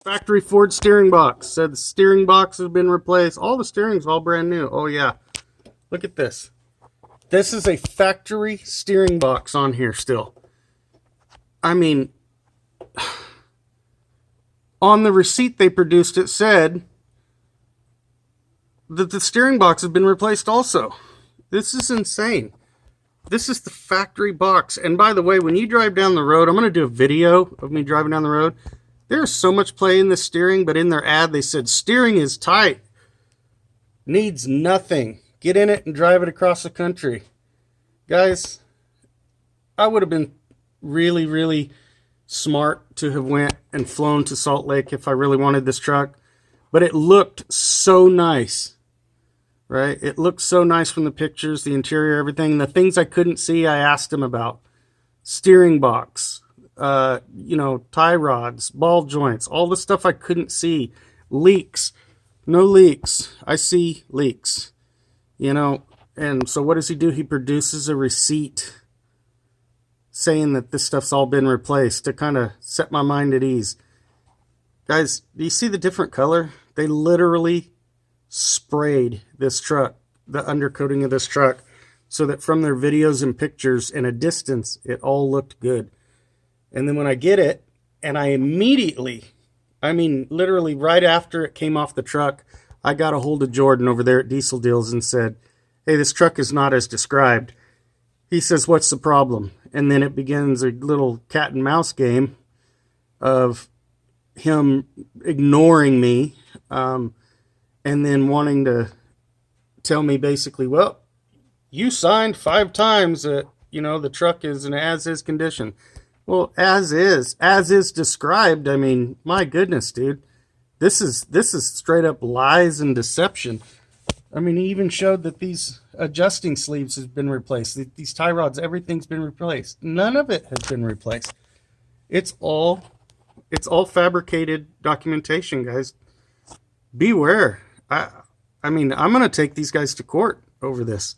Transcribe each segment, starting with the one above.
Factory Ford steering box. Said the steering box has been replaced. All the steering's all brand new. Oh yeah. Look at this. This is a factory steering box on here still. I mean, on the receipt they produced, it said that the steering box has been replaced also. This is insane. This is the factory box. And by the way, when you drive down the road, I'm going to do a video of me driving down the road. There's so much play in the steering, but in their ad, they said steering is tight. Needs nothing. Get in it and drive it across the country. Guys, I would have been really, really smart to have went and flown to Salt Lake if I really wanted this truck. But it looked so nice, right? It looked so nice from the pictures, the interior, everything. The things I couldn't see, I asked him about. Steering box, you know, tie rods, ball joints, all the stuff I couldn't see. Leaks. No leaks. I see leaks. You know, and so what does he do? He produces a receipt saying that this stuff's all been replaced to kind of set my mind at ease. Guys, do you see the different color? They literally sprayed this truck, the undercoating of this truck, so that from their videos and pictures in a distance, it all looked good. And then when I get it, and I immediately, I mean, literally right after it came off the truck, I got a hold of Jordan over there at Diesel Deals and said, hey, this truck is not as described. He says, what's the problem? And then it begins a little cat and mouse game of him ignoring me, and then wanting to tell me basically, well, you signed 5 times that, you know, the truck is in as-is condition. Well, as is described. I mean, my goodness, dude. This is straight up lies and deception. I mean, he even showed that these adjusting sleeves have been replaced. These tie rods, everything's been replaced. None of it has been replaced. It's all fabricated documentation, guys. Beware. I mean, I'm going to take these guys to court over this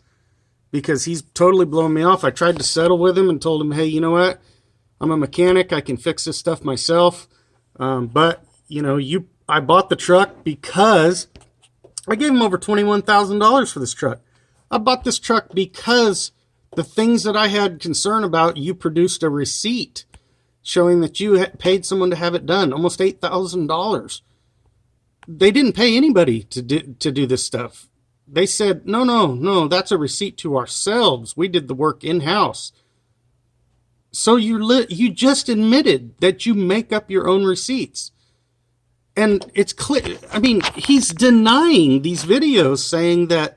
because he's totally blowing me off. I tried to settle with him and told him, hey, you know what? I'm a mechanic. I can fix this stuff myself. But, you know, I bought the truck because I gave him over $21,000 for this truck. I bought this truck because the things that I had concern about, you produced a receipt showing that you had paid someone to have it done, almost $8,000. They didn't pay anybody to do this stuff. They said, no, that's a receipt to ourselves. We did the work in-house. So you just admitted that you make up your own receipts. And it's clear. I mean, he's denying these videos, saying that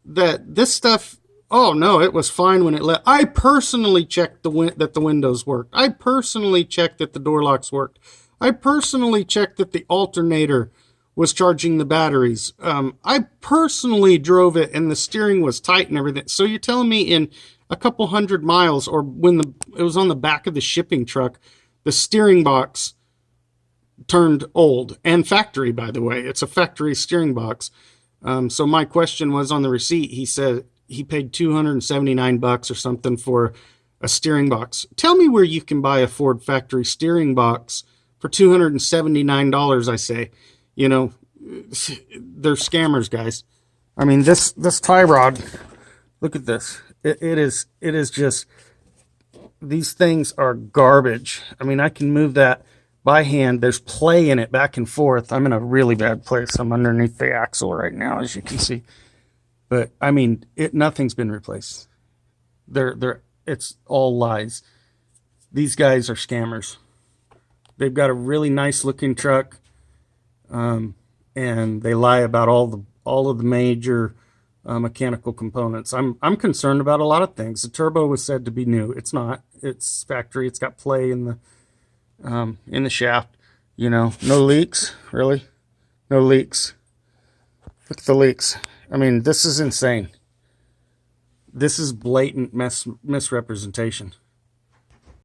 this stuff, oh no, it was fine when it left. I personally checked that the windows worked. I personally checked that the door locks worked. I personally checked that the alternator was charging the batteries. I personally drove it and the steering was tight and everything. So you're telling me in a couple 100 miles, or when it was on the back of the shipping truck, the steering box turned old, and factory, by the way. It's a factory steering box. So my question was, on the receipt, he said he paid $279 or something for a steering box. Tell me where you can buy a Ford factory steering box for $279, I say. You know, they're scammers, guys. I mean, this tie rod, look at this. It is just, these things are garbage. I mean, I can move that by hand. There's play in it back and forth. I'm in a really bad place. I'm underneath the axle right now, as you can see. But I mean, nothing's been replaced. It's all lies. These guys are scammers. They've got a really nice looking truck, and they lie about all of the major mechanical components. I'm concerned about a lot of things. The turbo was said to be new. It's not. It's factory. It's got play in the shaft. You know, no leaks. Really, no leaks. Look at the leaks. I mean, this is insane. This is blatant misrepresentation.